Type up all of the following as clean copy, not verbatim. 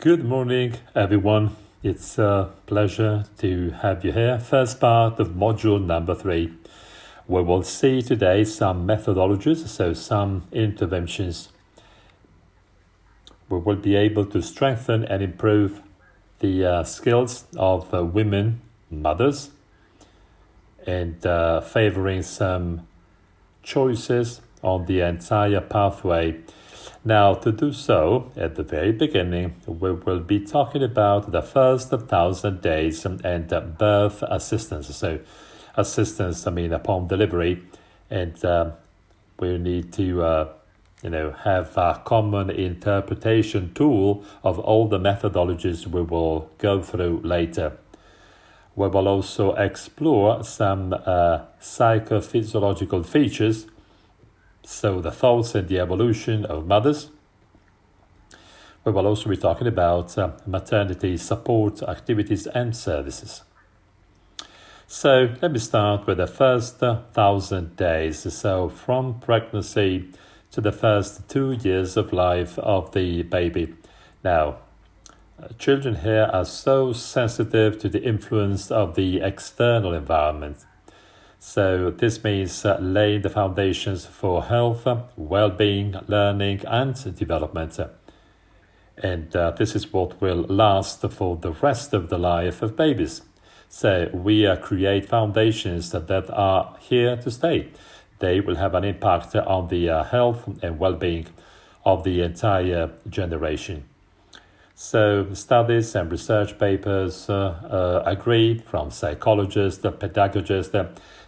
Good morning, everyone. It's a pleasure to have you here. First part of module number 3. We will see today some methodologies, so some interventions. We will be able to strengthen and improve the skills of women, mothers, and favoring some choices on the entire pathway. Now, to do so, at the very beginning, we will be talking about the first 1,000 days and birth assistance. So, assistance, upon delivery, and we need to, have a common interpretation tool of all the methodologies we will go through later. We will also explore some psychophysiological features, so the thoughts and the evolution of mothers. We will also be talking about maternity support activities and services. So let me start with the first 1,000 days. So from pregnancy to the first 2 years of life of the baby. Now, children here are so sensitive to the influence of the external environment. So this means laying the foundations for health, well-being, learning and development. And this is what will last for the rest of the life of babies. So we create foundations that are here to stay. They will have an impact on the health and well-being of the entire generation. So studies and research papers agree from psychologists, pedagogists,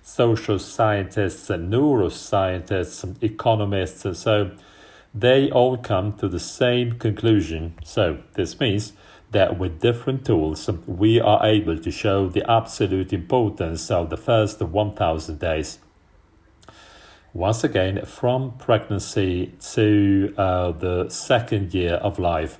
social scientists, neuroscientists, economists. So they all come to the same conclusion. So this means that with different tools, we are able to show the absolute importance of the first 1,000 days. Once again, from pregnancy to the second year of life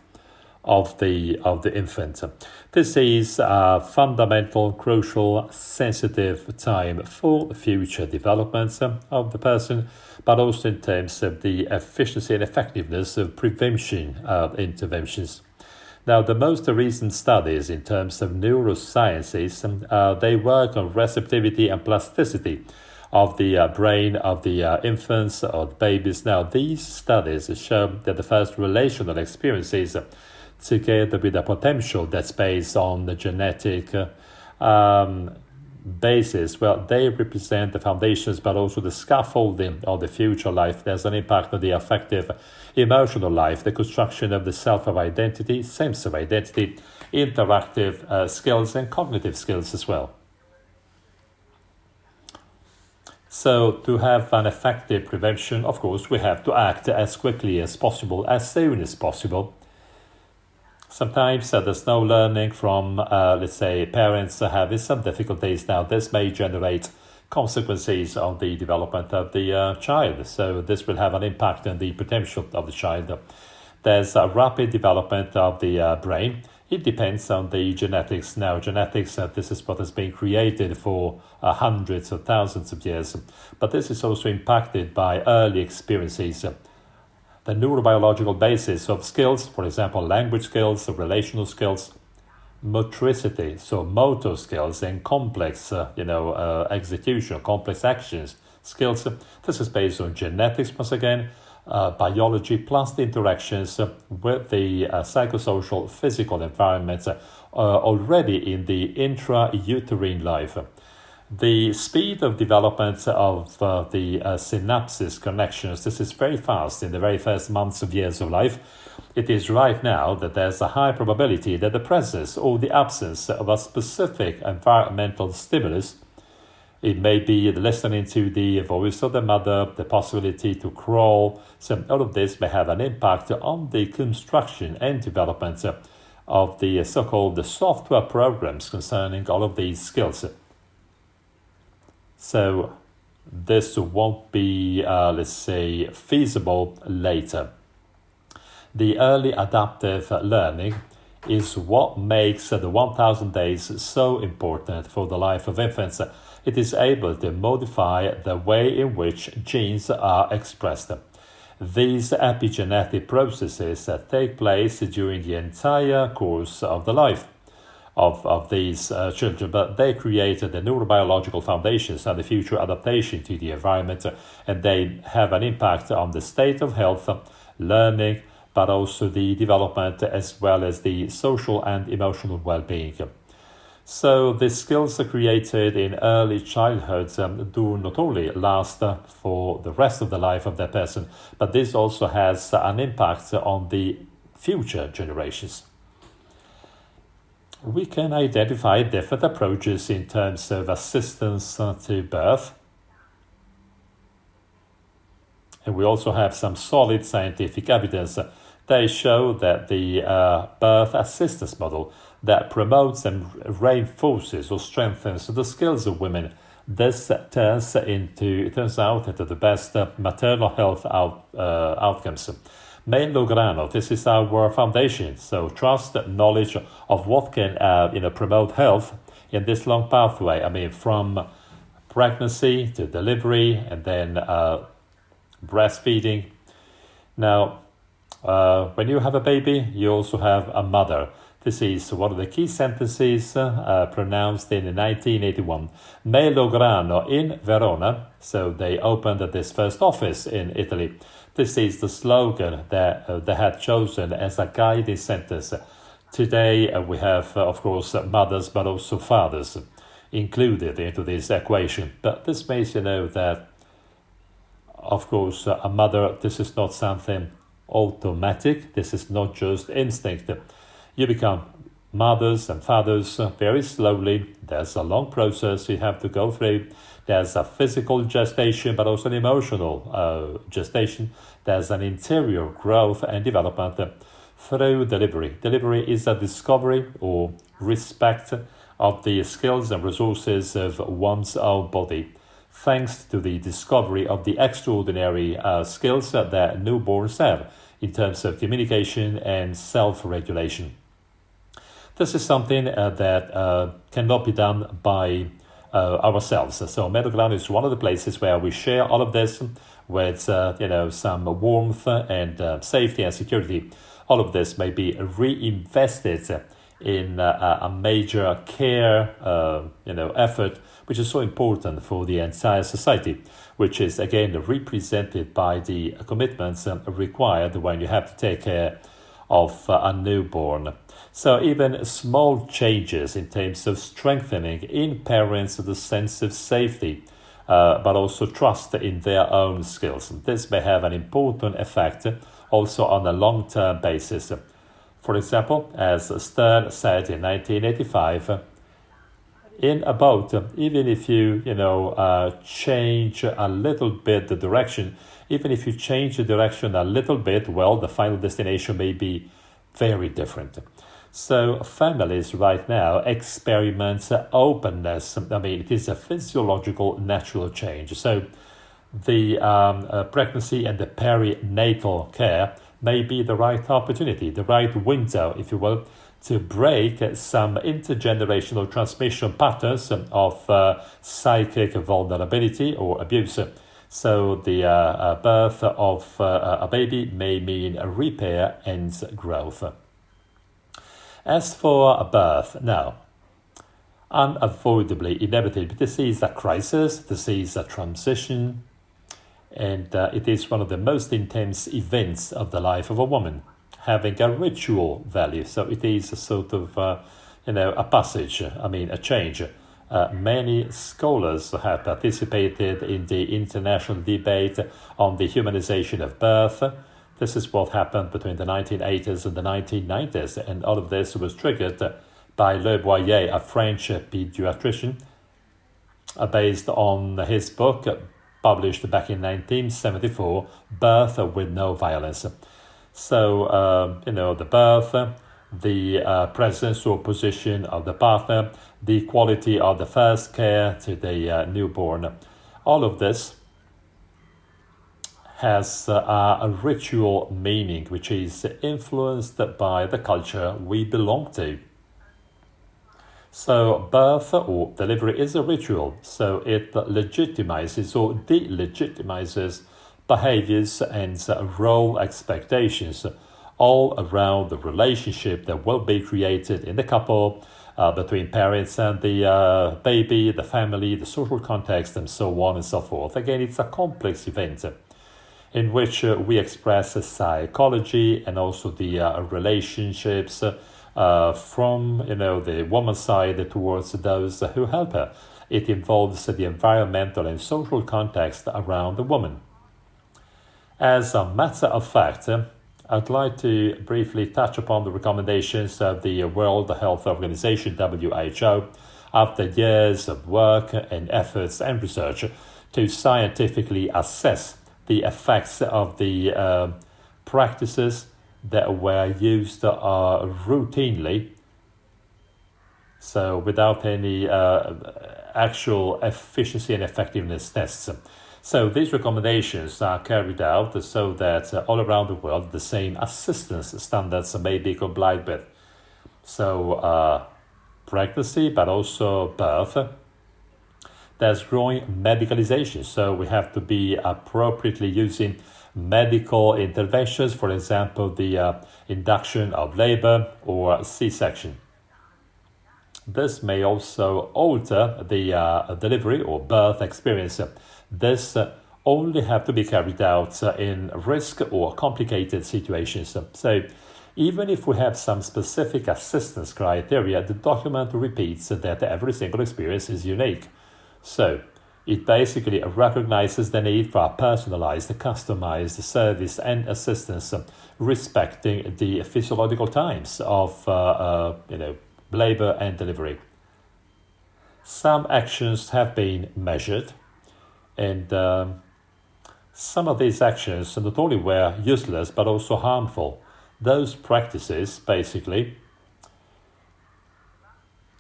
of the infant. This is a fundamental, crucial, sensitive time for future developments of the person, but also in terms of the efficiency and effectiveness of prevention interventions. Now, the most recent studies in terms of neurosciences, they work on receptivity and plasticity of the brain of the infants or babies. Now, these studies show that the first relational experiences together with the potential that's based on the genetic basis, they represent the foundations, but also the scaffolding of the future life. There's an impact on the affective, emotional life, the construction of the self of identity, sense of identity, interactive skills, and cognitive skills as well. So to have an effective prevention, of course, we have to act as quickly as possible, as soon as possible. Sometimes there's no learning from, let's say, parents having some difficulties. Now, this may generate consequences on the development of the child. So this will have an impact on the potential of the child. There's a rapid development of the brain. It depends on the genetics. Now, genetics, this is what has been created for hundreds of thousands of years. But this is also impacted by early experiences. The neurobiological basis of skills, for example, language skills, relational skills, motricity, so motor skills, and complex, execution, complex actions, skills. This is based on genetics, once again, biology, plus the interactions with the psychosocial, physical environment already in the intrauterine life. The speed of development of the synapses connections, this is very fast in the very first months of years of life. It is right now that there's a high probability that the presence or the absence of a specific environmental stimulus, it may be listening to the voice of the mother, the possibility to crawl, so all of this may have an impact on the construction and development of the so-called software programs concerning all of these skills. So this won't be, feasible later. The early adaptive learning is what makes the 1,000 days so important for the life of infants. It is able to modify the way in which genes are expressed. These epigenetic processes take place during the entire course of the life of these children, but they created the neurobiological foundations and the future adaptation to the environment, and they have an impact on the state of health, learning, but also the development as well as the social and emotional well-being. So the skills created in early childhood do not only last for the rest of the life of that person, but this also has an impact on the future generations. We can identify different approaches in terms of assistance to birth. And we also have some solid scientific evidence. They show that the birth assistance model that promotes and reinforces or strengthens the skills of women, this turns out into the best maternal health outcomes. Main Lograno, this is our foundation. So trust, knowledge of what can promote health in this long pathway. I mean, from pregnancy to delivery and then breastfeeding. Now, when you have a baby, you also have a mother. This is one of the key sentences pronounced in 1981. Me Lograno in Verona. So they opened this first office in Italy. This is the slogan that they had chosen as a guiding sentence. Today we have, of course, mothers, but also fathers included into this equation. But this makes you know that, of course, a mother, this is not something automatic. This is not just instinct. You become mothers and fathers very slowly. There's a long process you have to go through. There's a physical gestation, but also an emotional gestation. There's an interior growth and development through delivery. Delivery is a discovery or respect of the skills and resources of one's own body, thanks to the discovery of the extraordinary skills that newborns have in terms of communication and self-regulation. This is something that cannot be done by ourselves. So Medograno is one of the places where we share all of this with some warmth and safety and security. All of this may be reinvested in a major care effort, which is so important for the entire society, which is again represented by the commitments required when you have to take care of a newborn. So even small changes in terms of strengthening in parents the sense of safety, but also trust in their own skills. This may have an important effect also on a long-term basis. For example, as Stern said in 1985, in a boat, even if you change a little bit the direction, even if you change the direction a little bit, well, the final destination may be very different. So families right now experiment openness. I mean, it is a physiological, natural change. So the pregnancy and the perinatal care may be the right opportunity, the right window, if you will, to break some intergenerational transmission patterns of psychic vulnerability or abuse. So the birth of a baby may mean a repair and growth. As for a birth, now, unavoidably, inevitably, this is a crisis, this is a transition, and it is one of the most intense events of the life of a woman, having a ritual value. So it is a sort of, a passage, a change. Many scholars have participated in the international debate on the humanization of birth. This is what happened between the 1980s and the 1990s, and all of this was triggered by Le Boyer, a French pediatrician, based on his book published back in 1974, Birth with No Violence. So, the birth, the presence or position of the partner, the quality of the first care to the newborn, all of this has a ritual meaning which is influenced by the culture we belong to. So birth or delivery is a ritual, so it legitimizes or delegitimizes behaviors and role expectations all around the relationship that will be created in the couple, between parents and the baby, the family, the social context, and so on and so forth. Again, it's a complex event in which we express psychology and also the relationships from the woman's side towards those who help her. It involves the environmental and social context around the woman. As a matter of fact, I'd like to briefly touch upon the recommendations of the World Health Organization, WHO, after years of work and efforts and research to scientifically assess the effects of the practices that were used routinely, so without any actual efficiency and effectiveness tests. So these recommendations are carried out so that all around the world the same assistance standards may be complied with. So pregnancy, but also birth. There's growing medicalization, so we have to be appropriately using medical interventions, for example, the induction of labor or C-section. This may also alter the delivery or birth experience. This only have to be carried out in risk or complicated situations. So even if we have some specific assistance criteria, the document repeats that every single experience is unique. So it basically recognizes the need for a personalized, customized service and assistance respecting the physiological times of labor and delivery. Some actions have been measured, and some of these actions not only were useless but also harmful. Those practices basically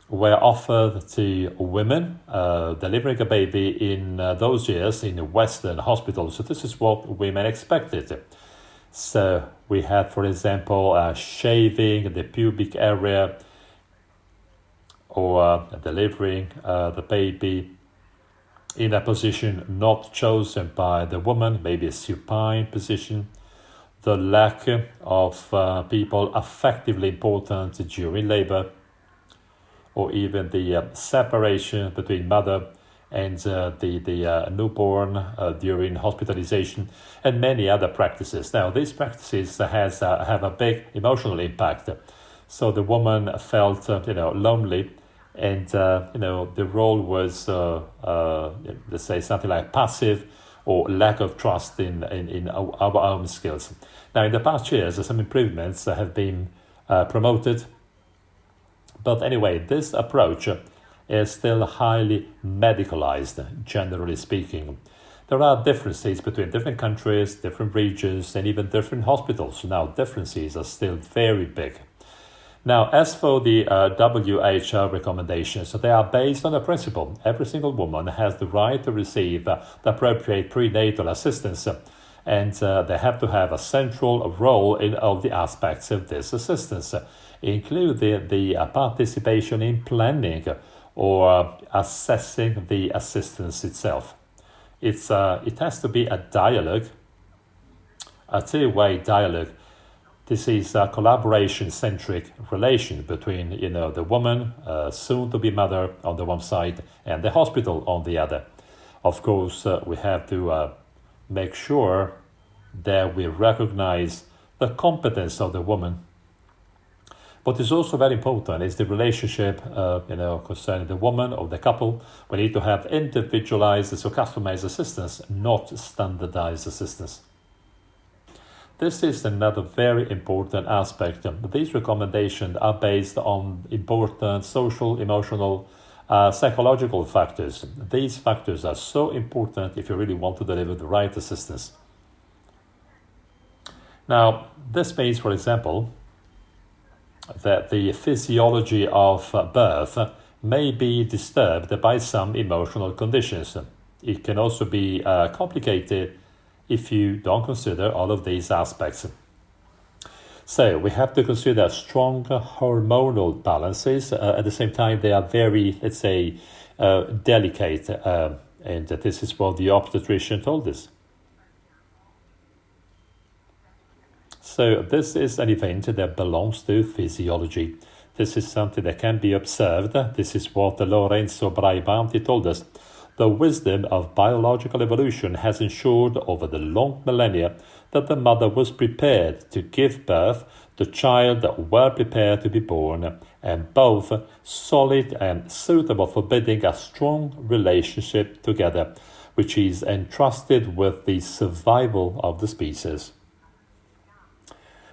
were offered to women delivering a baby in those years in Western hospitals. So this is what women expected. So we had, for example, shaving the pubic area, or delivering the baby in a position not chosen by the woman, maybe a supine position, the lack of people effectively important during labor, or even the separation between mother and the newborn during hospitalization, and many other practices. Now, these practices have a big emotional impact. So the woman felt lonely, and the role was let's say something like passive or lack of trust in our own skills. Now, in the past years, some improvements have been promoted. But anyway, this approach is still highly medicalized, generally speaking. There are differences between different countries, different regions, and even different hospitals. Now, differences are still very big. Now, as for the WHO recommendations, they are based on a principle. Every single woman has the right to receive the appropriate prenatal assistance, and they have to have a central role in all the aspects of this assistance, including the participation in planning or assessing the assistance itself. It has to be a dialogue, a two-way dialogue. This is a collaboration-centric relation between, the woman, soon-to-be mother on the one side, and the hospital on the other. Of course, we have to make sure that we recognize the competence of the woman. What is also very important is the relationship, concerning the woman or the couple. We need to have individualized, so customized assistance, not standardized assistance. This is another very important aspect. These recommendations are based on important social, emotional, psychological factors. These factors are so important if you really want to deliver the right assistance. Now, this means, for example, that the physiology of birth may be disturbed by some emotional conditions. It can also be complicated if you don't consider all of these aspects. So we have to consider strong hormonal balances. At the same time, they are very, let's say, delicate, and this is what the obstetrician told us. So this is an event that belongs to physiology. This is something that can be observed. This is what Lorenzo Braibanti told us. The wisdom of biological evolution has ensured over the long millennia that the mother was prepared to give birth, the child well prepared to be born, and both solid and suitable for building a strong relationship together, which is entrusted with the survival of the species.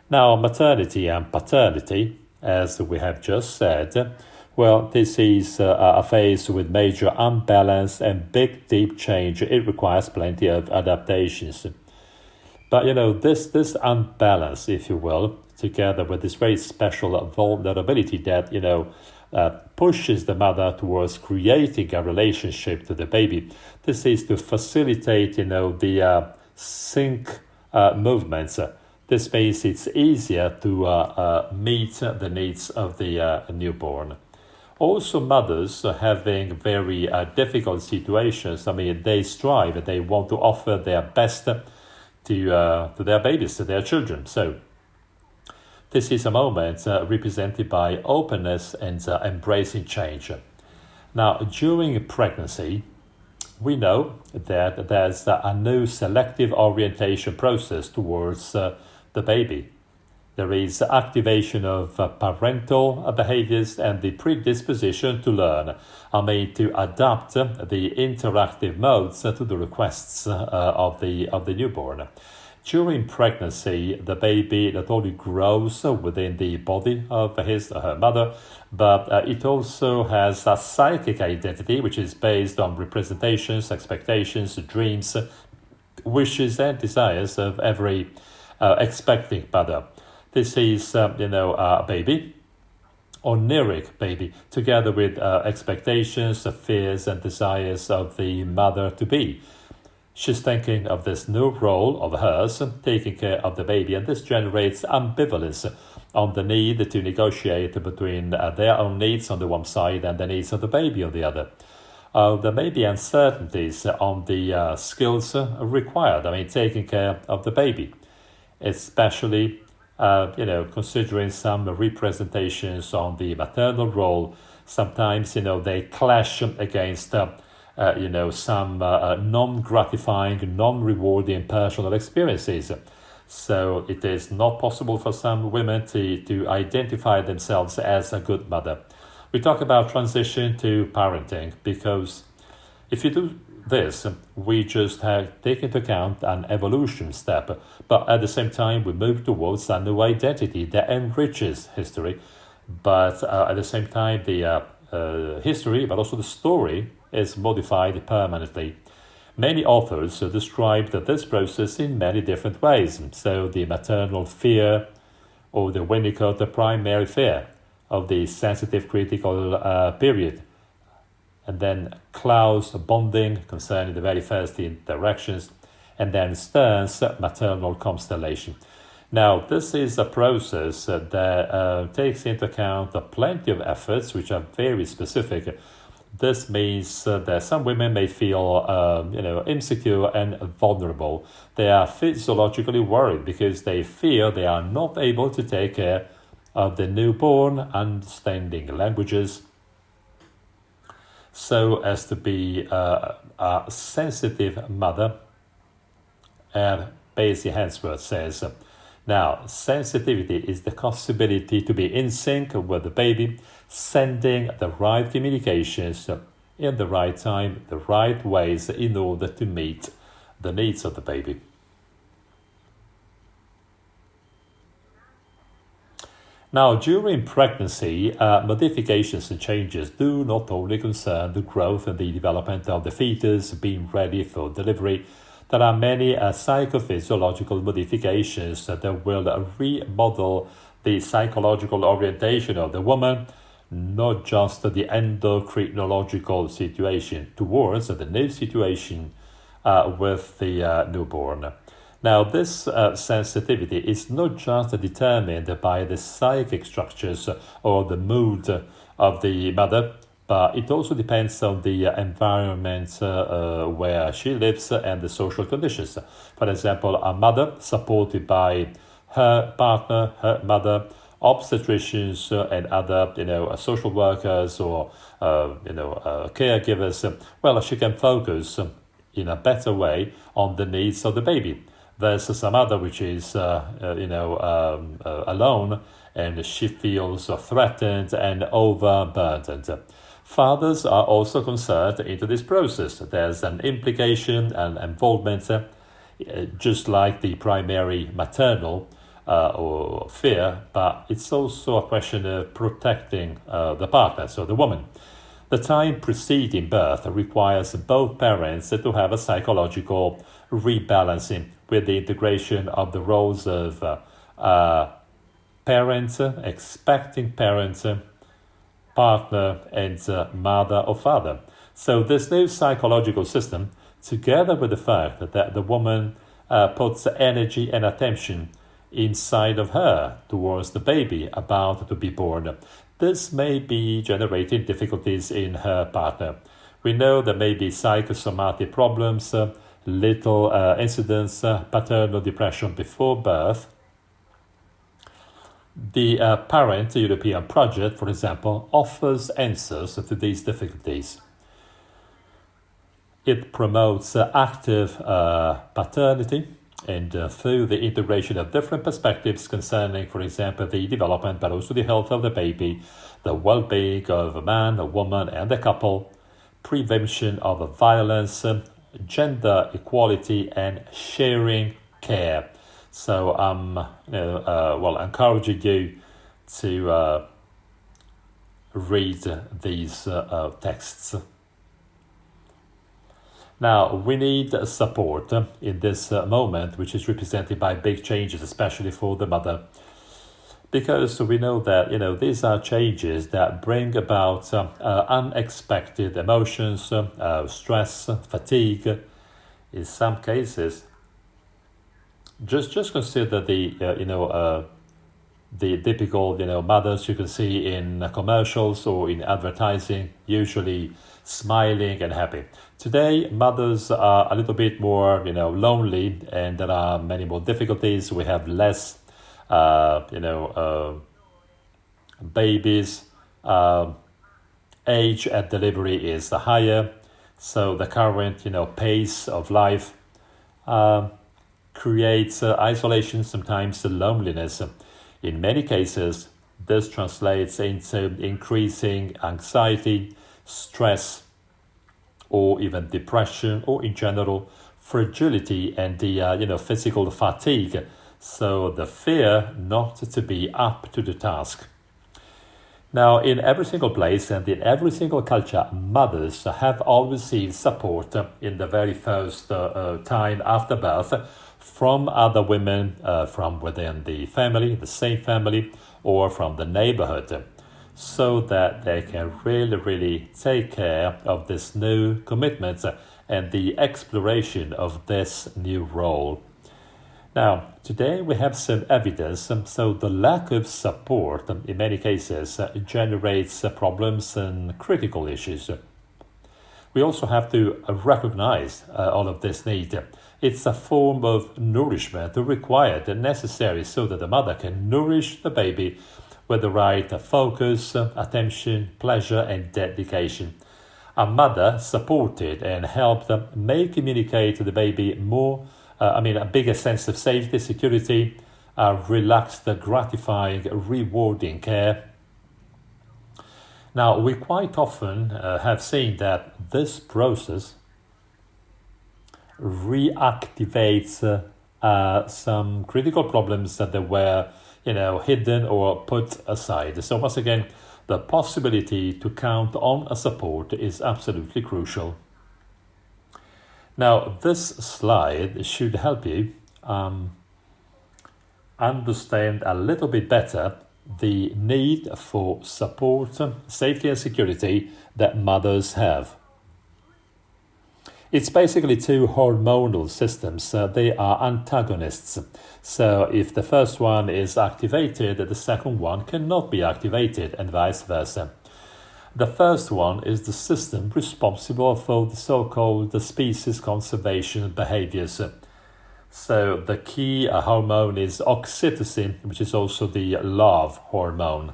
Now, maternity and paternity, as we have just said, well, this is a phase with major unbalance and big, deep change. It requires plenty of adaptations. But, this unbalance, if you will, together with this very special vulnerability that, pushes the mother towards creating a relationship to the baby. This is to facilitate, the sync movements. This makes it easier to meet the needs of the newborn. Also, mothers having very difficult situations, they strive, they want to offer their best to their babies, to their children. So this is a moment represented by openness and embracing change. Now, during pregnancy, we know that there's a new selective orientation process towards the baby. There is activation of parental behaviors and the predisposition to learn, to adapt the interactive modes to the requests of the newborn. During pregnancy, the baby not only grows within the body of his or her mother, but it also has a psychic identity, which is based on representations, expectations, dreams, wishes, and desires of every expecting mother. This is, a baby, oniric baby, together with expectations, fears, and desires of the mother-to-be. She's thinking of this new role of hers, taking care of the baby, and this generates ambivalence on the need to negotiate between their own needs on the one side and the needs of the baby on the other. There may be uncertainties on the skills required, taking care of the baby, especially considering some representations on the maternal role. Sometimes, they clash against, some non-gratifying, non-rewarding personal experiences. So it is not possible for some women to identify themselves as a good mother. We talk about transition to parenting because if you do this, we just have taken into account an evolution step, but at the same time we move towards a new identity that enriches history, but at the same time the history, but also the story, is modified permanently. Many authors described this process in many different ways. So the maternal fear, or the Winnicott, the primary fear of the sensitive critical period, and then Klaus bonding concerning the very first interactions, and then Stern's maternal constellation. Now, this is a process that takes into account plenty of efforts which are very specific. This means that some women may feel, insecure and vulnerable. They are physiologically worried because they fear they are not able to take care of the newborn, understanding languages, so as to be a sensitive mother. And Basie Hansworth says, now, sensitivity is the possibility to be in sync with the baby, sending the right communications in the right time, the right ways in order to meet the needs of the baby. Now, during pregnancy, modifications and changes do not only concern the growth and the development of the fetus being ready for delivery. There are many psychophysiological modifications that will remodel the psychological orientation of the woman, not just the endocrinological situation, towards the new situation with the newborn. Now, this sensitivity is not just determined by the psychic structures or the mood of the mother, but it also depends on the environment where she lives and the social conditions. For example, a mother supported by her partner, her mother, obstetricians, and other, social workers or, caregivers, well, she can focus in a better way on the needs of the baby versus some other which is, alone, and she feels threatened and overburdened. Fathers are also concerned into this process. There's an implication and involvement, just like the primary maternal or fear, but it's also a question of protecting the partner, so the woman. The time preceding birth requires both parents to have a psychological rebalancing with the integration of the roles of parent, expecting parent, partner, and mother or father. So this new psychological system, together with the fact that the woman puts energy and attention inside of her towards the baby about to be born, this may be generating difficulties in her partner. We know there may be psychosomatic problems, little incidents, paternal depression before birth. The Parent European Project, for example, offers answers to these difficulties. It promotes active paternity, and through the integration of different perspectives concerning, for example, the development, but also the health of the baby, the well-being of a man, a woman, and the couple, prevention of violence, gender equality, and sharing care. So I'm encouraging you to read these texts. Now, we need support in this moment, which is represented by big changes, especially for the mother, because we know that, these are changes that bring about unexpected emotions, stress, fatigue. In some cases, just consider the typical, mothers you can see in commercials or in advertising, usually smiling and happy. Today, mothers are a little bit more, lonely, and there are many more difficulties. We have less, babies. Age at delivery is higher, so the current, pace of life creates isolation, sometimes loneliness. In many cases, this translates into increasing anxiety, stress, or even depression, or in general fragility and the physical fatigue. So the fear not to be up to the task. Now, in every single place and in every single culture, mothers have always received support in the very first time after birth from other women from within the family, the same family, or from the neighborhood, so that they can really take care of this new commitment and the exploration of this new role. Now, today we have some evidence, so the lack of support in many cases generates problems and critical issues. We also have to recognize all of this need. It's a form of nourishment required and necessary so that the mother can nourish the baby with the right focus, attention, pleasure, and dedication. A mother supported and helped may communicate to the baby more, a bigger sense of safety, security, relaxed, gratifying, rewarding care. Now, we quite often have seen that this process reactivates some critical problems that were, hidden or put aside. So once again, the possibility to count on a support is absolutely crucial. Now, this slide should help you understand a little bit better the need for support, safety and security that mothers have. It's basically two hormonal systems. They are antagonists. So if the first one is activated, the second one cannot be activated, and vice versa. The first one is the system responsible for the so-called species conservation behaviors. So the key hormone is oxytocin, which is also the love hormone.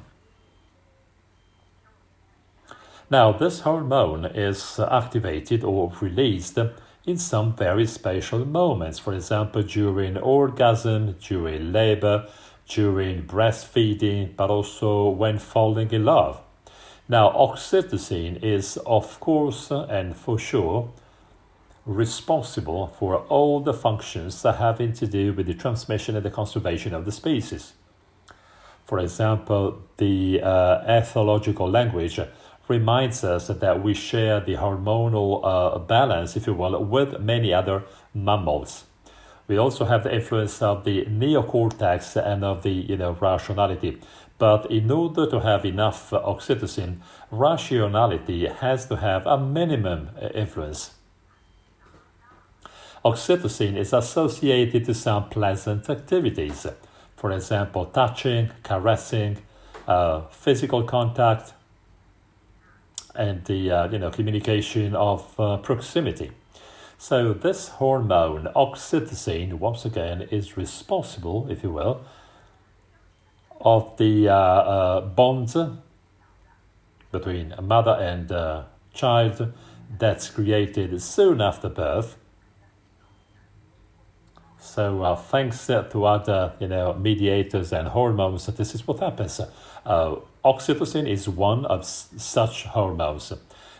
Now, this hormone is activated or released in some very special moments. For example, during orgasm, during labor, during breastfeeding, but also when falling in love. Now, oxytocin is, of course, and for sure, responsible for all the functions having to do with the transmission and the conservation of the species. For example, the ethological language reminds us that we share the hormonal balance, if you will, with many other mammals. We also have the influence of the neocortex and of the rationality. But in order to have enough oxytocin, rationality has to have a minimum influence. Oxytocin is associated to some pleasant activities. For example, touching, caressing, physical contact, and the communication of proximity. So this hormone, oxytocin, once again, is responsible, if you will, of the bonds between a mother and child that's created soon after birth. So thanks to other mediators and hormones, this is what happens. Oxytocin is one of such hormones.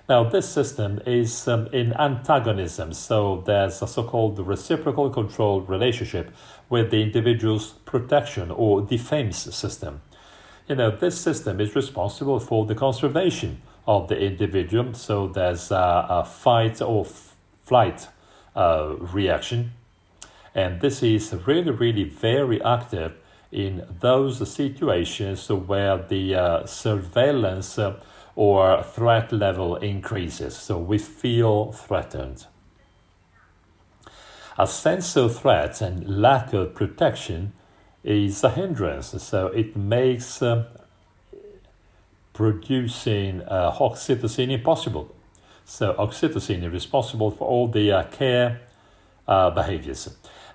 Now, this system is in antagonism, so there's a so-called reciprocal control relationship with the individual's protection or defense system. This system is responsible for the conservation of the individual, so there's a fight or flight reaction. And this is really, really very active in those situations where the surveillance or threat level increases. So we feel threatened. A sense of threat and lack of protection is a hindrance. So it makes producing oxytocin impossible. So oxytocin is responsible for all the care behaviors.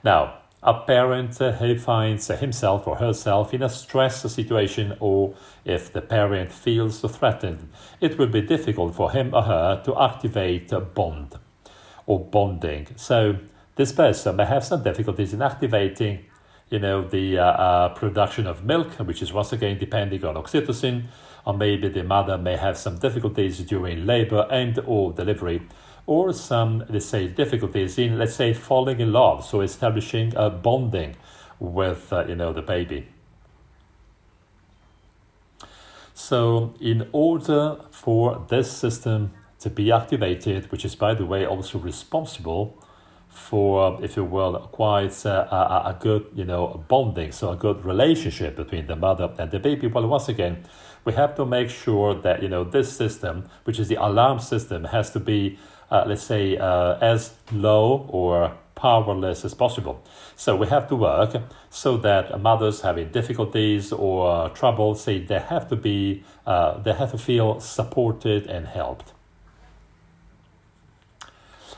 Now, a parent who finds himself or herself in a stress situation, or if the parent feels threatened, it will be difficult for him or her to activate a bond or bonding. So this person may have some difficulties in activating, the production of milk, which is once again depending on oxytocin, or maybe the mother may have some difficulties during labor and or delivery, or some, let's say, difficulties in, let's say, falling in love, so establishing a bonding with, the baby. So in order for this system to be activated, which is, by the way, also responsible for, if you will, quite a good, bonding, so a good relationship between the mother and the baby, well, once again, we have to make sure that, this system, which is the alarm system, has to be as low or powerless as possible. So we have to work so that mothers having difficulties or trouble, they have to feel supported and helped.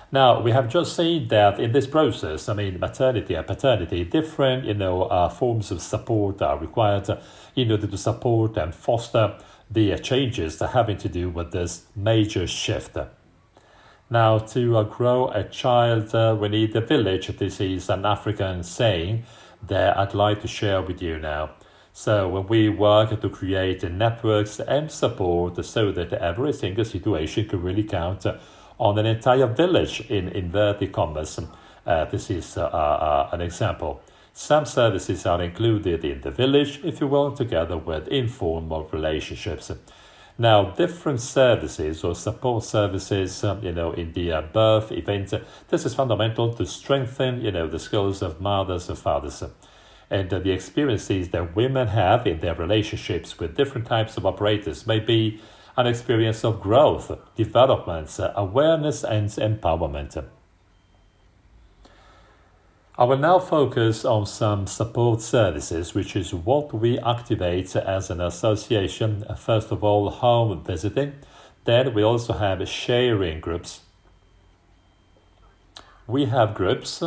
Now, we have just seen that in this process, maternity and paternity, different, forms of support are required in order to support and foster the changes having to do with this major shift. Now, to grow a child, we need a village. This is an African saying that I'd like to share with you now. So when we work to create networks and support so that every single situation can really count on an entire village in inverted commas, this is an example. Some services are included in the village, if you will, together with informal relationships. Now, different services or support services, in the birth event, this is fundamental to strengthen, the skills of mothers and fathers. And the experiences that women have in their relationships with different types of operators may be an experience of growth, development, awareness, and empowerment. I will now focus on some support services, which is what we activate as an association. First of all, home visiting. Then we also have sharing groups, we have groups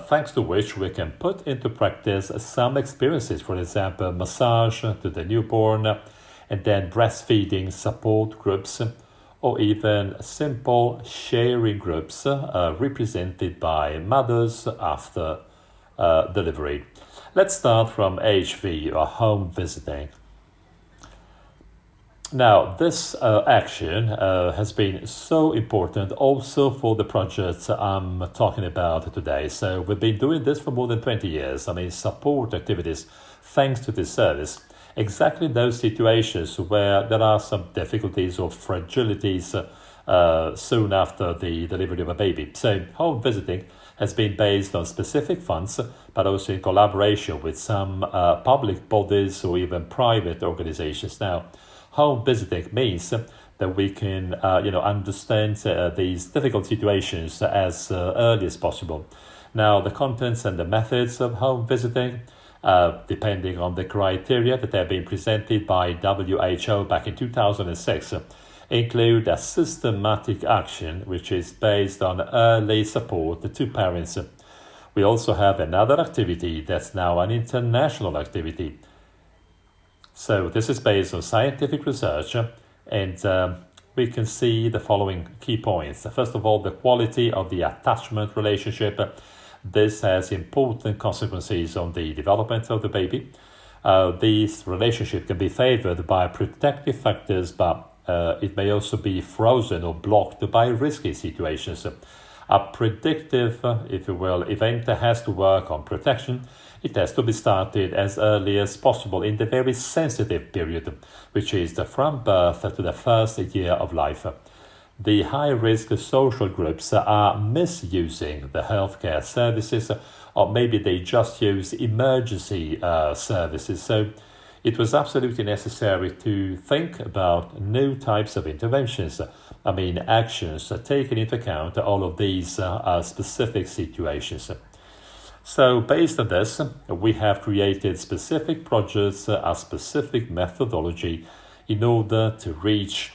thanks to which we can put into practice some experiences, for example, massage to the newborn, and then breastfeeding support groups, or even simple sharing groups represented by mothers after delivery. Let's start from HV, or home visiting. Now, this action has been so important also for the projects I'm talking about today. So we've been doing this for more than 20 years. Support activities thanks to this service. Exactly those situations where there are some difficulties or fragilities soon after the delivery of a baby. So home visiting has been based on specific funds, but also in collaboration with some public bodies or even private organizations. Now, home visiting means that we can, understand these difficult situations as early as possible. Now, the contents and the methods of home visiting, depending on the criteria that have been presented by WHO back in 2006, include a systematic action which is based on early support to parents. We also have another activity that's now an international activity. So this is based on scientific research, and we can see the following key points. First of all, the quality of the attachment relationship. This has important consequences on the development of the baby. This relationship can be favored by protective factors, but it may also be frozen or blocked by risky situations. A predictive, if you will, event has to work on protection. It has to be started as early as possible in the very sensitive period, which is from birth to the first year of life. The high-risk social groups are misusing the healthcare services, or maybe they just use emergency services. So it was absolutely necessary to think about new types of interventions. Actions taking into account all of these specific situations. So based on this, we have created specific projects, a specific methodology in order to reach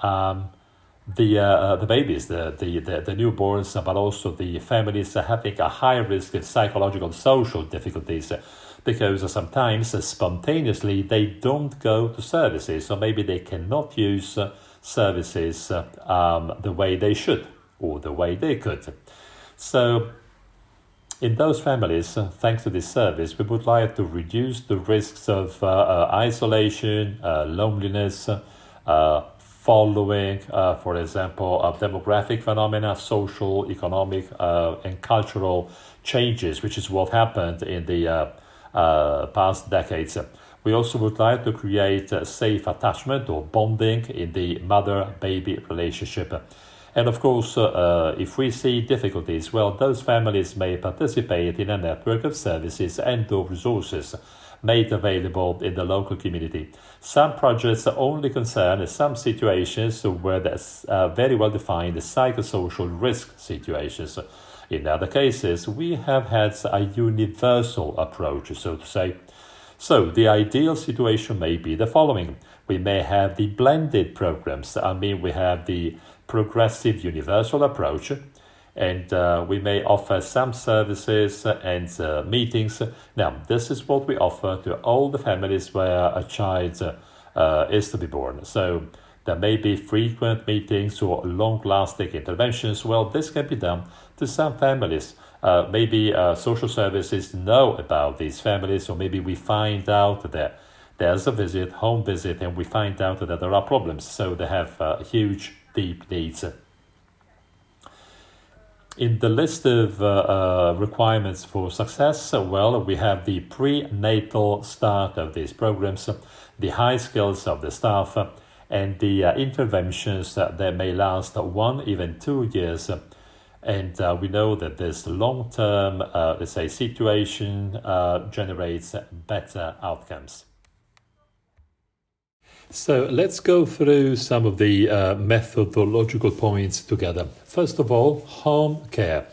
the babies, the newborns, but also the families having a high risk of psychological social difficulties, because sometimes spontaneously they don't go to services, or maybe they cannot use services the way they should or the way they could. So in those families, thanks to this service, we would like to reduce the risks of isolation, loneliness, following, for example, of demographic phenomena, social, economic, and cultural changes, which is what happened in the past decades. We also would like to create a safe attachment or bonding in the mother-baby relationship. And of course, if we see difficulties, well, those families may participate in a network of services and or resources made available in the local community. Some projects only concern some situations where there's very well-defined psychosocial risk situations. In other cases, we have had a universal approach, so to say. So the ideal situation may be the following. We may have the blended programs. We have the progressive universal approach, and we may offer some services and meetings. Now, this is what we offer to all the families where a child is to be born. So there may be frequent meetings or long-lasting interventions. Well, this can be done to some families. Maybe social services know about these families, or maybe we find out that there's a home visit, and we find out that there are problems. So they have huge, deep needs. In the list of requirements for success, we have the prenatal start of these programs, the high skills of the staff, and the interventions that may last 1, even 2 years. And we know that this long-term, situation generates better outcomes. So let's go through some of the methodological points together. First of all, home care.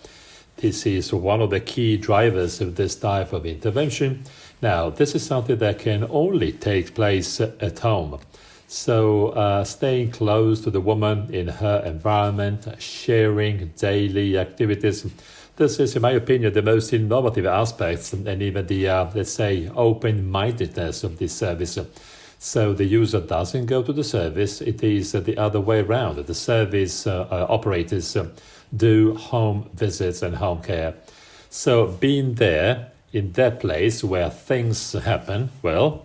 This is one of the key drivers of this type of intervention. Now, this is something that can only take place at home. So staying close to the woman in her environment, sharing daily activities. This is, in my opinion, the most innovative aspects and even the, let's say, open-mindedness of this service. So the user doesn't go to the service, it is the other way around. The service operators do home visits and home care. So being there in that place where things happen, well,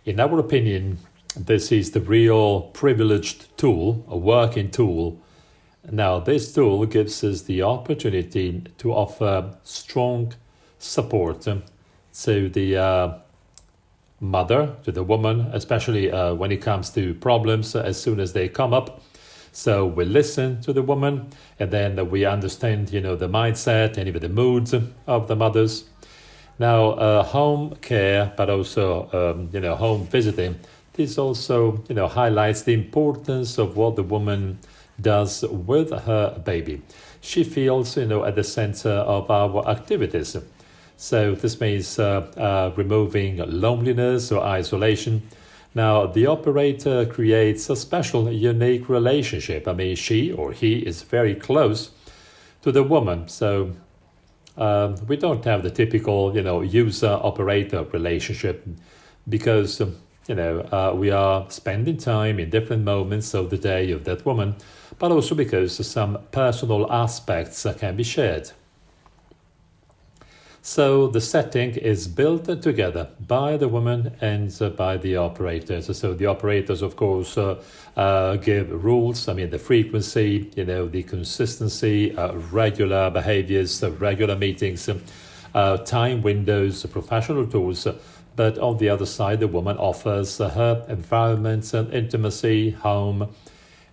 in our opinion, this is the real privileged tool, a working tool. Now, this tool gives us the opportunity to offer strong support to the mother, to the woman, especially when it comes to problems as soon as they come up. So we listen to the woman, and then we understand, the mindset and even the moods of the mothers. Now, home care, but also, home visiting, this also, highlights the importance of what the woman does with her baby. She feels, at the center of our activities. So this means removing loneliness or isolation. Now, the operator creates a special, unique relationship. I mean, she or he is very close to the woman. So we don't have the typical, user-operator relationship because, we are spending time in different moments of the day of that woman, but also because some personal aspects can be shared. So the setting is built together by the woman and by the operators. So the operators, of course, give rules. The frequency, the consistency, regular behaviors, regular meetings, time windows, professional tools. But on the other side, the woman offers her environment and intimacy, home,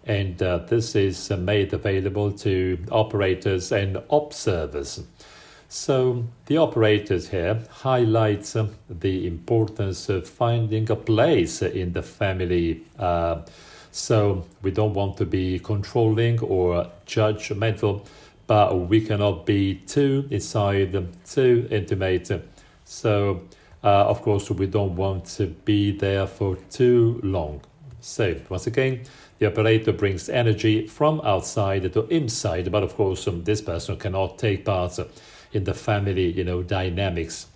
and this is made available to operators and observers. So the operators here highlight the importance of finding a place in the family. So we don't want to be controlling or judgmental, but we cannot be too inside, too intimate. So, of course, we don't want to be there for too long. So, once again, the operator brings energy from outside to inside, but of course, this person cannot take part in the family, dynamics.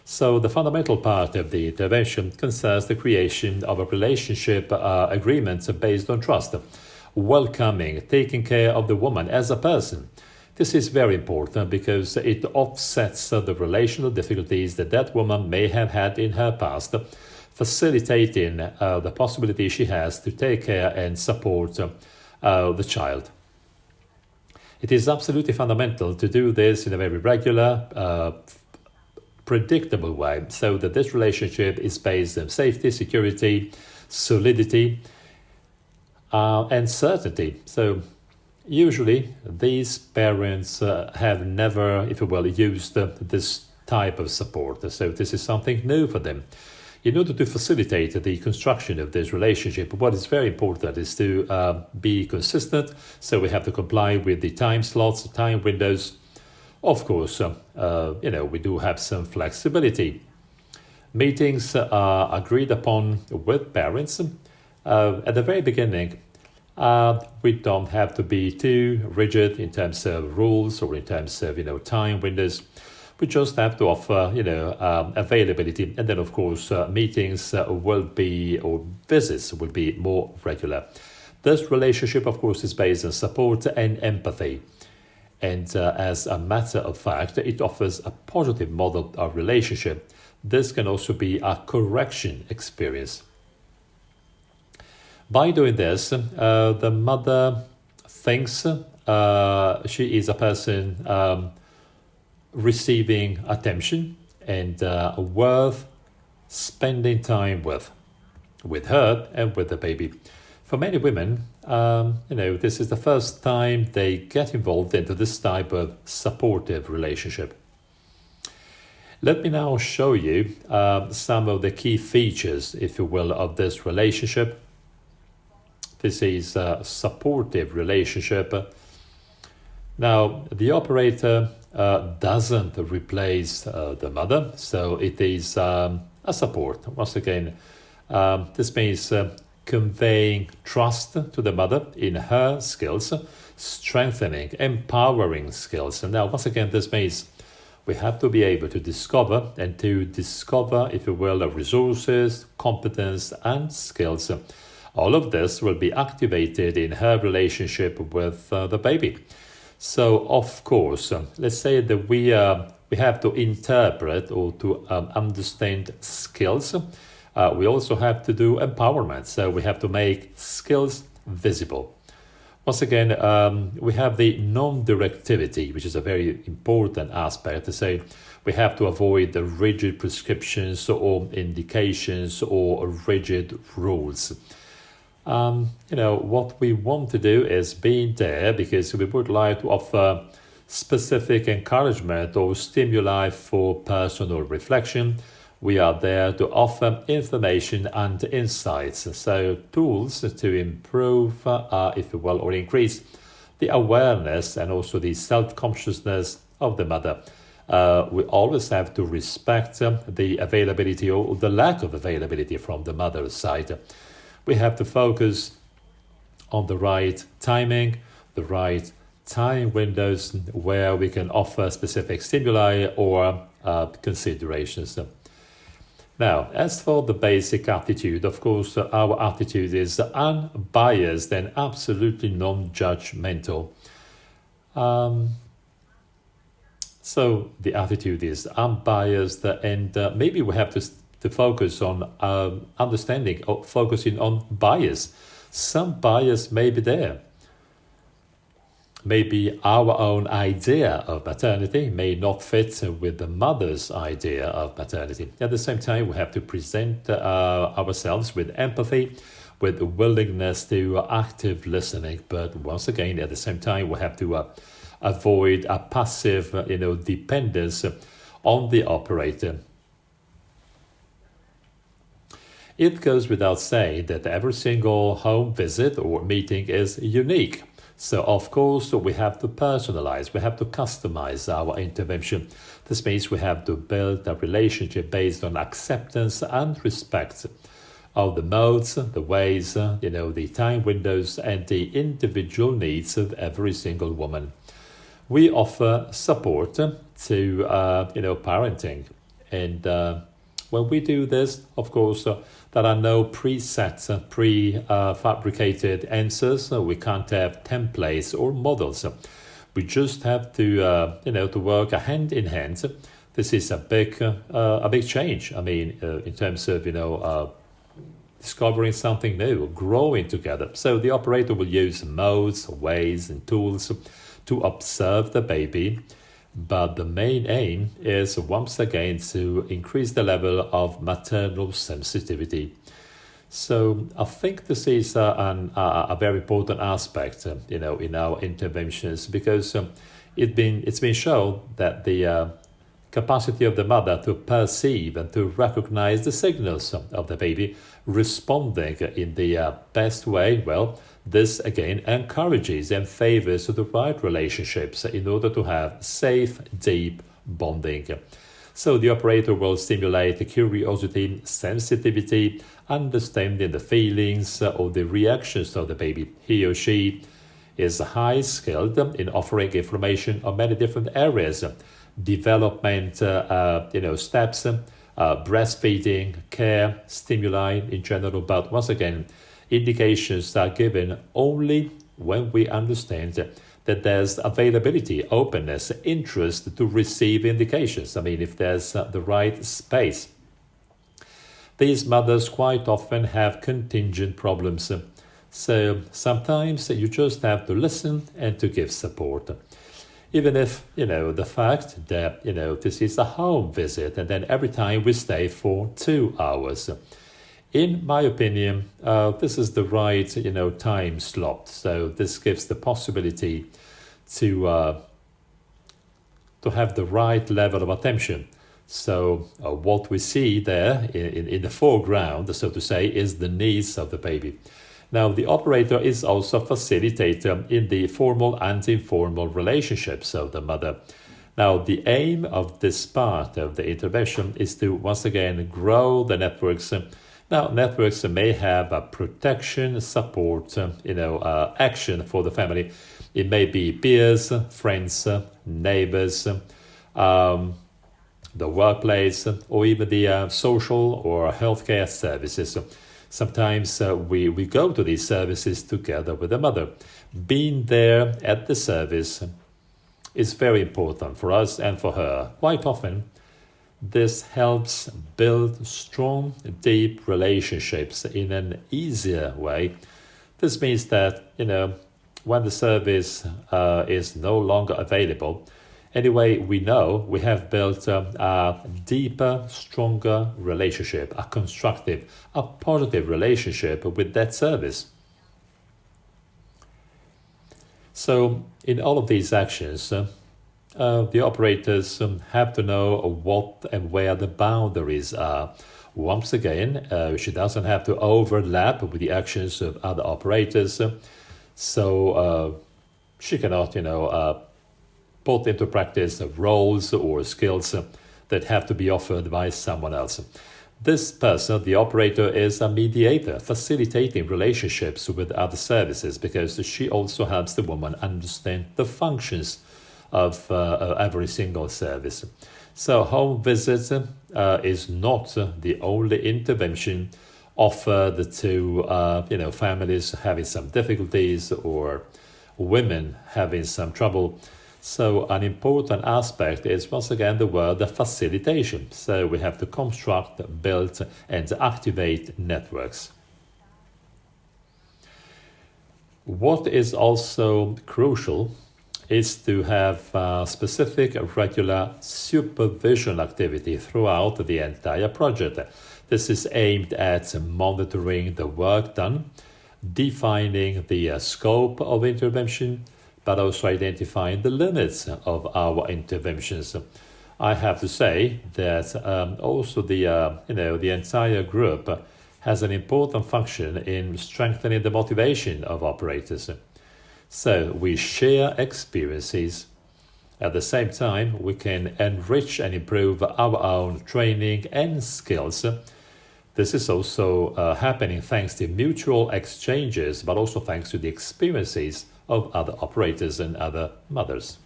So the fundamental part of the intervention concerns the creation of a relationship agreement based on trust, welcoming, taking care of the woman as a person. This is very important because it offsets the relational difficulties that woman may have had in her past, facilitating the possibility she has to take care and support the child. It is absolutely fundamental to do this in a very regular, predictable way, so that this relationship is based on safety, security, solidity, and certainty. So usually these parents have never, if you will, used this type of support. So this is something new for them. In order to facilitate the construction of this relationship, what is very important is to be consistent. So we have to comply with the time slots, time windows. Of course, we do have some flexibility. Meetings are agreed upon with parents. At the very beginning, we don't have to be too rigid in terms of rules or in terms of, time windows. We just have to offer, availability. And then, of course, meetings will be, or visits will be more regular. This relationship, of course, is based on support and empathy. And as a matter of fact, it offers a positive model of relationship. This can also be a correction experience. By doing this, the mother thinks she is a person receiving attention and worth spending time with her and with the baby. For many women, this is the first time they get involved into this type of supportive relationship. Let me now show you some of the key features, if you will, of this relationship. This is a supportive relationship. Now, the operator doesn't replace the mother, so it is a support. Once again, This means conveying trust to the mother in her skills, strengthening, empowering skills. And now, once again, this means we have to be able to discover, if you will, the resources, competence, and skills. All of this will be activated in her relationship with the baby. So, of course, let's say that we have to interpret or to understand skills. We also have to do empowerment. So we have to make skills visible. Once again, we have the non-directivity, which is a very important aspect to say. We have to avoid the rigid prescriptions or indications or rigid rules. What we want to do is be there because we would like to offer specific encouragement or stimuli for personal reflection. We are there to offer information and insights, so tools to improve, if you will, or increase the awareness and also the self-consciousness of the mother. We always have to respect the availability or the lack of availability from the mother's side. We have to focus on the right timing, the right time windows where we can offer specific stimuli or considerations. Now, as for the basic attitude, of course, our attitude is unbiased and absolutely non-judgmental. So the attitude is unbiased, and maybe we have to focus on understanding or focusing on bias. Some bias may be there. Maybe our own idea of maternity may not fit with the mother's idea of maternity. At the same time, we have to present ourselves with empathy, with willingness to active listening. But once again, at the same time, we have to avoid a passive, dependence on the operator. It goes without saying that every single home visit or meeting is unique. So, of course, we have to personalize, we have to customize our intervention. This means we have to build a relationship based on acceptance and respect of the modes, the ways, the time windows, and the individual needs of every single woman. We offer support to, parenting. And when we do this, of course, there are no preset, prefabricated answers. We can't have templates or models. We just have to, to work hand in hand. This is a big change. I mean, in terms of, discovering something new, growing together. So the operator will use modes, ways, and tools to observe the baby. But the main aim is, once again, to increase the level of maternal sensitivity. So I think this is a very important aspect, in our interventions, because it's been shown that the capacity of the mother to perceive and to recognize the signals of the baby responding in the best way, this again encourages and favors the right relationships in order to have safe, deep bonding. So the operator will stimulate the curiosity, sensitivity, understanding the feelings or the reactions of the baby. He or she is high skilled in offering information on many different areas. Development, steps, breastfeeding, care, stimuli in general. But once again, indications are given only when we understand that there's availability, openness, interest to receive indications. I mean, if there's the right space. These mothers quite often have contingent problems. So sometimes you just have to listen and to give support. Even if, the fact that, this is a home visit and then every time we stay for 2 hours. In my opinion, this is the right, time slot. So this gives the possibility to have the right level of attention. So what we see there in the foreground, so to say, is the needs of the baby. Now, the operator is also a facilitator in the formal and informal relationships of the mother. Now, the aim of this part of the intervention is to, once again, grow the networks, Now, networks may have a protection, support, action for the family. It may be peers, friends, neighbors, the workplace, or even the social or healthcare services. Sometimes we go to these services together with the mother. Being there at the service is very important for us and for her. Quite often, this helps build strong, deep relationships in an easier way. This means that, when the service is no longer available, anyway, we know we have built a deeper, stronger relationship, a constructive, a positive relationship with that service. So, in all of these actions, the operators have to know what and where the boundaries are. Once again, she doesn't have to overlap with the actions of other operators, so she cannot, put into practice roles or skills that have to be offered by someone else. This person, the operator, is a mediator, facilitating relationships with other services, because she also helps the woman understand the functions of every single service. So home visits is not the only intervention offered to families having some difficulties or women having some trouble. So an important aspect is, once again, the word facilitation. So we have to construct, build, and activate networks. What is also crucial is to have specific regular supervision activity throughout the entire project. This is aimed at monitoring the work done, defining the scope of intervention, but also identifying the limits of our interventions. I have to say that also the entire group has an important function in strengthening the motivation of operators. So we share experiences. At the same time, we can enrich and improve our own training and skills. This is also happening thanks to mutual exchanges, but also thanks to the experiences of other operators and other mothers.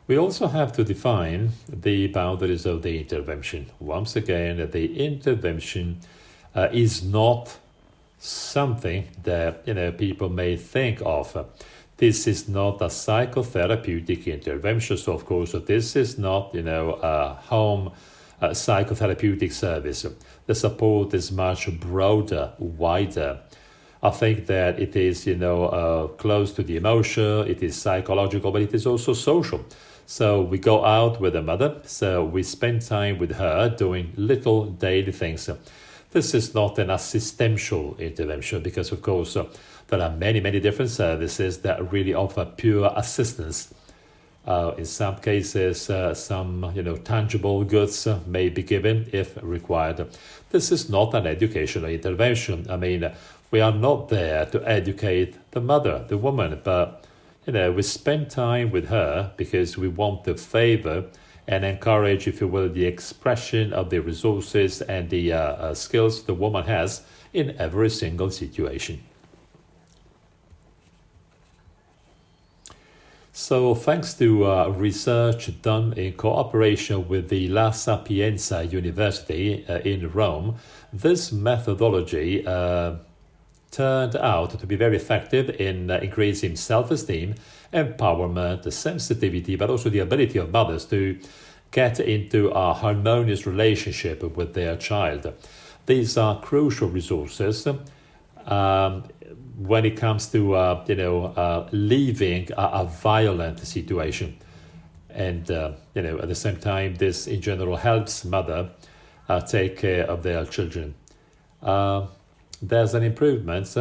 We also have to define the boundaries of the intervention. Once again, the intervention is not something that people may think of. This is not a psychotherapeutic intervention. So, of course, this is not a home psychotherapeutic service. The support is much broader, wider. I think that it is, close to the emotion, it is psychological, but it is also social. So we go out with the mother, so we spend time with her doing little daily things. This is not an assistential intervention because, of course, there are many, many different services that really offer pure assistance. In some cases, some tangible goods may be given if required. This is not an educational intervention. I mean, we are not there to educate the mother, the woman, but we spend time with her because we want to favor and encourage, if you will, the expression of the resources and the skills the woman has in every single situation. So thanks to research done in cooperation with the La Sapienza University in Rome, this methodology turned out to be very effective in increasing self-esteem, empowerment, sensitivity, but also the ability of mothers to get into a harmonious relationship with their child. These are crucial resources when it comes to leaving a violent situation. And at the same time, this in general helps mother take care of their children. There's an improvement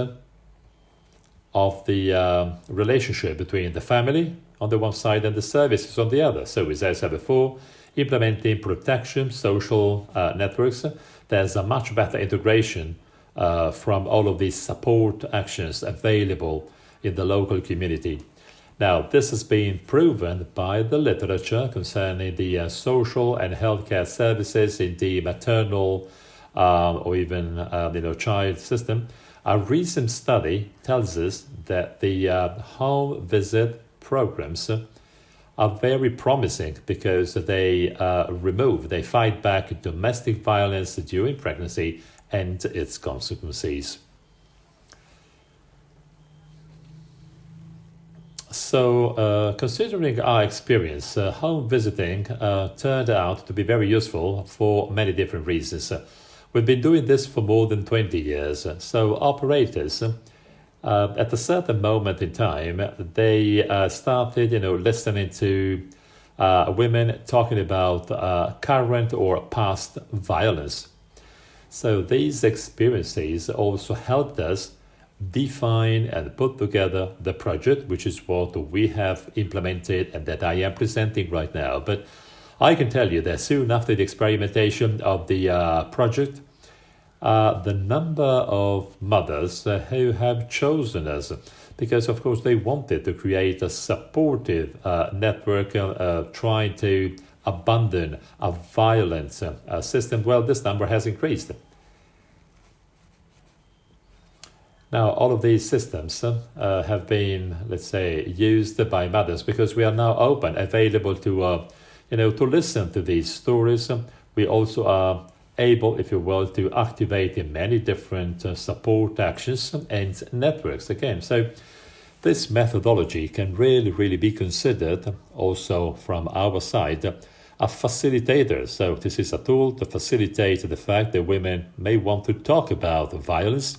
of the relationship between the family on the one side and the services on the other. So as I said before, implementing protection, social networks, there's a much better integration from all of these support actions available in the local community. Now, this has been proven by the literature concerning the social and healthcare services in the maternal or even child system. A recent study tells us that the home visit programs are very promising because they fight back domestic violence during pregnancy and its consequences. So, considering our experience, home visiting turned out to be very useful for many different reasons. We've been doing this for more than 20 years. So operators, at a certain moment in time, they started, listening to women talking about current or past violence. So these experiences also helped us define and put together the project, which is what we have implemented and that I am presenting right now. But I can tell you that soon after the experimentation of the project, the number of mothers who have chosen us, because of course they wanted to create a supportive network trying to abandon a violent system, well, this number has increased. Now, all of these systems have been, let's say, used by mothers because we are now open, available to listen to these stories. We also are able, if you will, to activate in many different support actions and networks again. So this methodology can really be considered also from our side a facilitator. So this is a tool to facilitate the fact that women may want to talk about violence.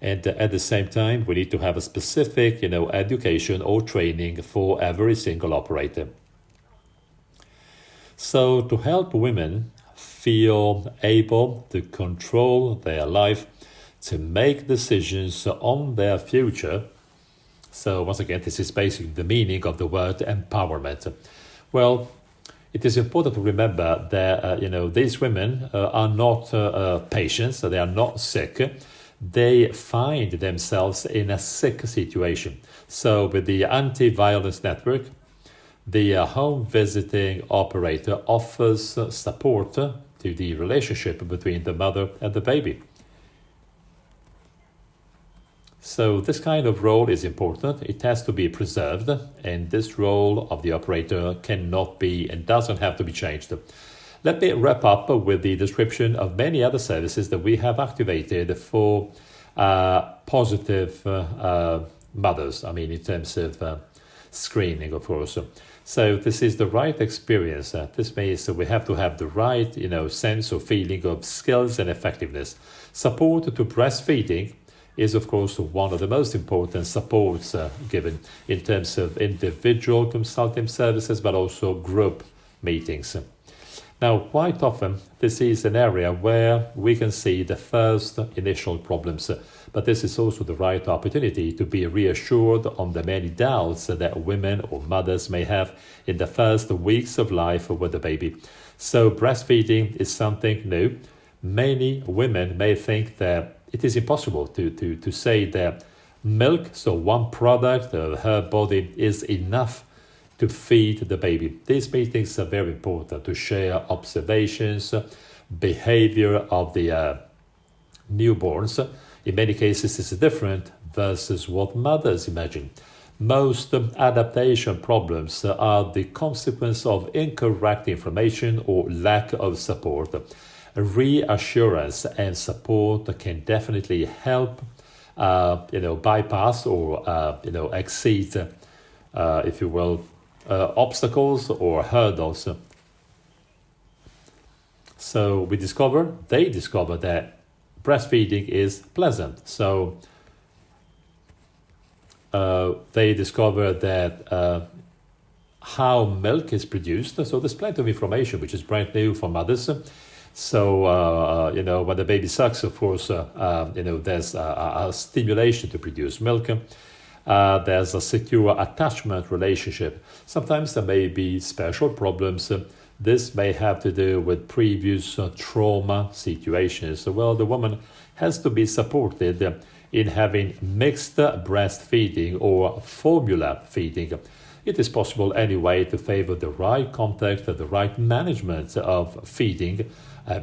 And at the same time, we need to have a specific, education or training for every single operator. So to help women feel able to control their life, to make decisions on their future. So once again, this is basically the meaning of the word empowerment. Well, it is important to remember that, these women are not patients, so they are not sick. They find themselves in a sick situation. So with the anti-violence network, the home visiting operator offers support to the relationship between the mother and the baby. So this kind of role is important. It has to be preserved, and this role of the operator cannot be and doesn't have to be changed. Let me wrap up with the description of many other services that we have activated for positive mothers. I mean, in terms of screening, of course. So this is the right experience. This means that we have to have the right, sense or feeling of skills and effectiveness. Support to breastfeeding is, of course, one of the most important supports given in terms of individual consulting services, but also group meetings. Now, quite often, this is an area where we can see the first initial problems, but this is also the right opportunity to be reassured on the many doubts that women or mothers may have in the first weeks of life with the baby. So breastfeeding is something new. Many women may think that it is impossible to say that milk, so one product of her body, is enough to feed the baby. These meetings are very important to share observations, behavior of the newborns. In many cases, this is different versus what mothers imagine. Most adaptation problems are the consequence of incorrect information or lack of support. Reassurance and support can definitely help, bypass or, exceed, if you will, obstacles or hurdles. So they discover that breastfeeding is pleasant. So they discover that how milk is produced. So there's plenty of information which is brand new for mothers. So, when the baby sucks, of course, there's a stimulation to produce milk. There's a secure attachment relationship. Sometimes there may be special problems. This may have to do with previous trauma situations. Well, the woman has to be supported in having mixed breastfeeding or formula feeding. It is possible anyway to favor the right context, the right management of feeding,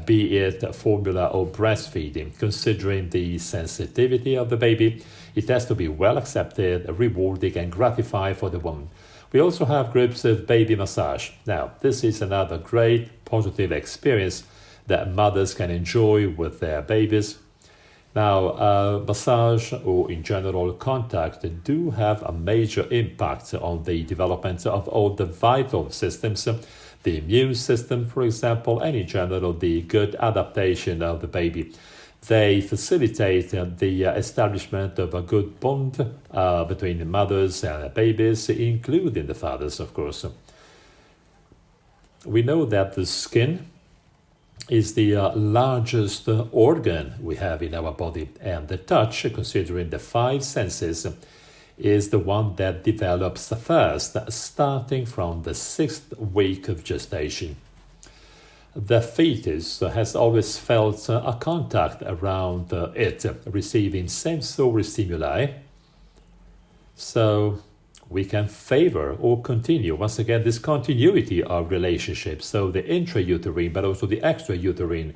be it formula or breastfeeding. Considering the sensitivity of the baby, it has to be well accepted, rewarding and gratifying for the woman. We also have groups of baby massage. Now, this is another great positive experience that mothers can enjoy with their babies. Now, massage or in general contact do have a major impact on the development of all the vital systems, the immune system, for example, and in general the good adaptation of the baby. They facilitate the establishment of a good bond between the mothers and babies, including the fathers, of course. We know that the skin is the largest organ we have in our body, and the touch, considering the 5 senses, is the one that develops first, starting from the 6th week of gestation. The fetus has always felt a contact around it, receiving sensory stimuli. So we can favor or continue, once again, this continuity of relationships. So the intrauterine, but also the extrauterine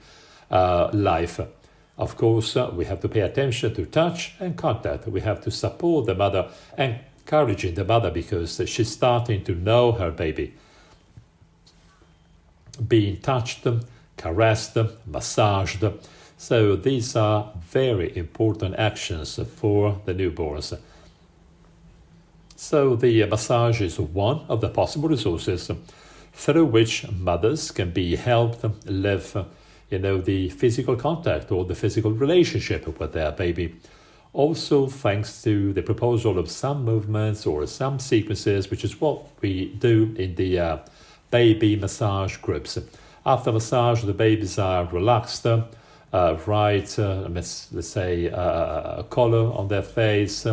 life. Of course, we have to pay attention to touch and contact. We have to support the mother, encouraging the mother because she's starting to know her baby. Being touched, caressed, massaged. So these are very important actions for the newborns. So the massage is one of the possible resources through which mothers can be helped live, the physical contact or the physical relationship with their baby. Also, thanks to the proposal of some movements or some sequences, which is what we do in the baby massage groups. After massage, the babies are relaxed, let's say a color on their face.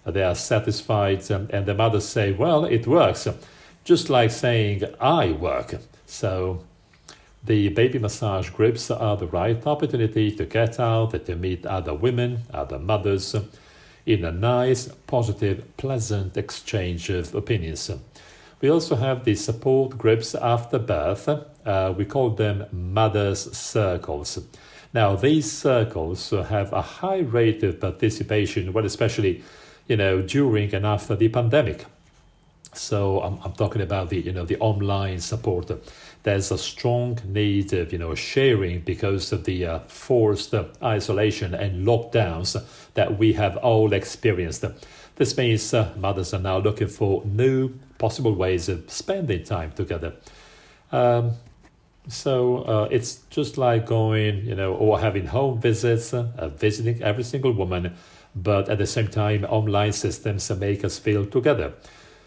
They are satisfied, and the mothers say, well, it works, just like saying, I work. So the baby massage groups are the right opportunity to get out and to meet other women, other mothers, in a nice, positive, pleasant exchange of opinions. We also have the support groups after birth. We call them mothers' circles. Now, these circles have a high rate of participation, well, especially during and after the pandemic. So I'm talking about the online support. There's a strong need of sharing because of the forced isolation and lockdowns that we have all experienced. This means mothers are now looking for new possible ways of spending time together. So it's just like going, or having home visits, visiting every single woman, but at the same time, online systems make us feel together.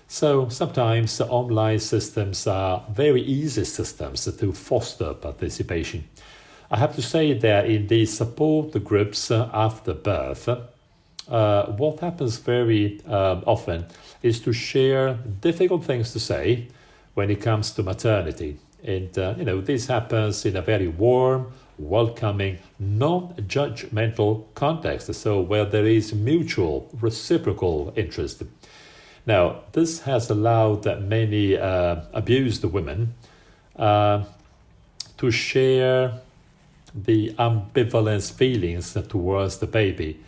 So sometimes online systems are very easy systems to foster participation. I have to say that in the support groups after birth, what happens very often is to share difficult things to say when it comes to maternity. And, this happens in a very warm, welcoming, non-judgmental context, so where there is mutual, reciprocal interest. Now, this has allowed many abused women to share the ambivalent feelings towards the baby,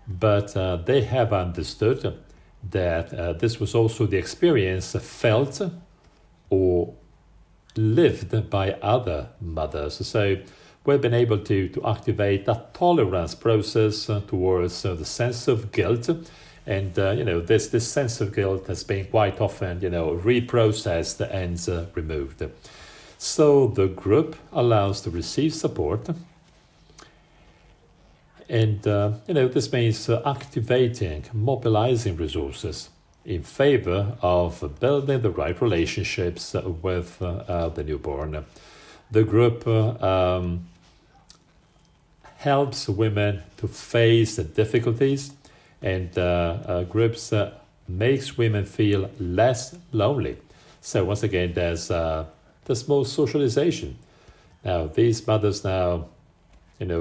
but they have understood that this was also the experience felt or lived by other mothers. So we've been able to activate a tolerance process towards the sense of guilt. And, this sense of guilt has been quite often, reprocessed and removed. So the group allows to receive support. And, this means activating, mobilizing resources in favor of building the right relationships with the newborn. The group helps women to face the difficulties, and groups makes women feel less lonely. So once again, there's more socialization. Now, these mothers now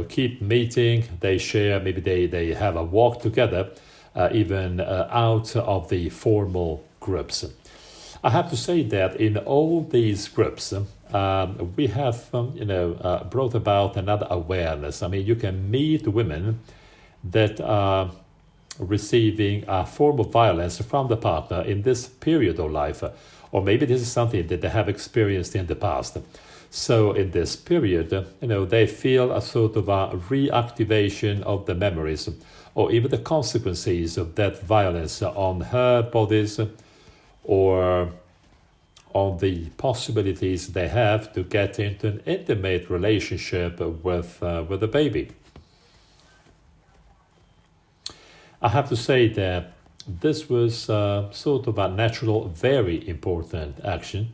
keep meeting. They share, maybe they have a walk together, even out of the formal groups. I have to say that in all these groups, we have, brought about another awareness. I mean, you can meet women that are receiving a form of violence from the partner in this period of life, or maybe this is something that they have experienced in the past. So in this period, they feel a sort of a reactivation of the memories, or even the consequences of that violence on her bodies, or on the possibilities they have to get into an intimate relationship with the baby. I have to say that this was sort of a natural, very important action,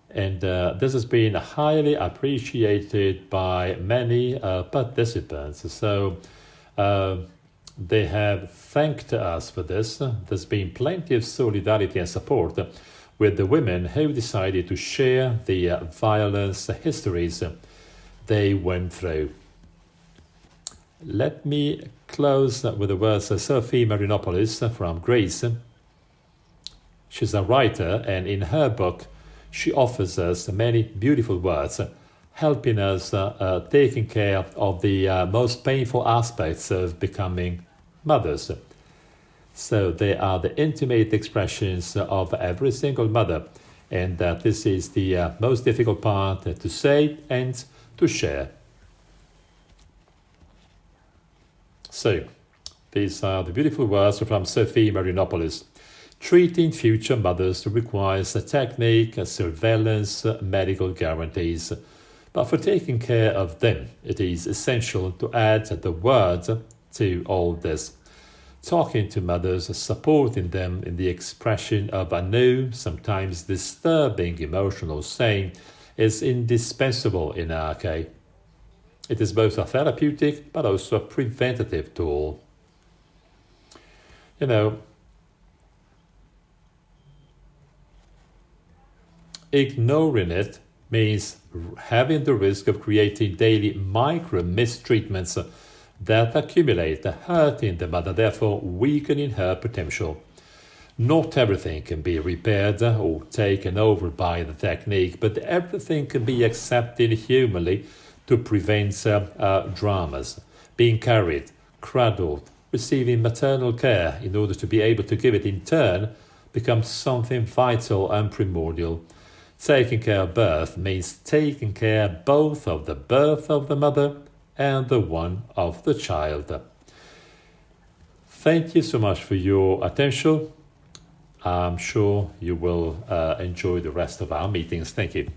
and this has been highly appreciated by many participants. So they have thanked us for this. There's been plenty of solidarity and support with the women who decided to share the violence histories they went through. Let me close with the words of Sophie Marinopoulos from Greece. She's a writer, and in her book, she offers us many beautiful words, helping us taking care of the most painful aspects of becoming mothers. So they are the intimate expressions of every single mother, and that this is the most difficult part to say and to share. So, these are the beautiful words from Sophie Marinopoulos. Treating future mothers requires a technique, a surveillance, medical guarantees. But for taking care of them, it is essential to add the word to all this. Talking to mothers, supporting them in the expression of a new, sometimes disturbing emotional saying is indispensable in our case. It is both a therapeutic but also a preventative tool. Ignoring it means having the risk of creating daily micro-mistreatments that accumulate, hurting the mother, therefore weakening her potential. Not everything can be repaired or taken over by the technique, but everything can be accepted humanly to prevent dramas, being carried, cradled, receiving maternal care in order to be able to give it in turn becomes something vital and primordial. Taking care of birth means taking care both of the birth of the mother and the one of the child. Thank you so much for your attention. I'm sure you will enjoy the rest of our meetings. Thank you.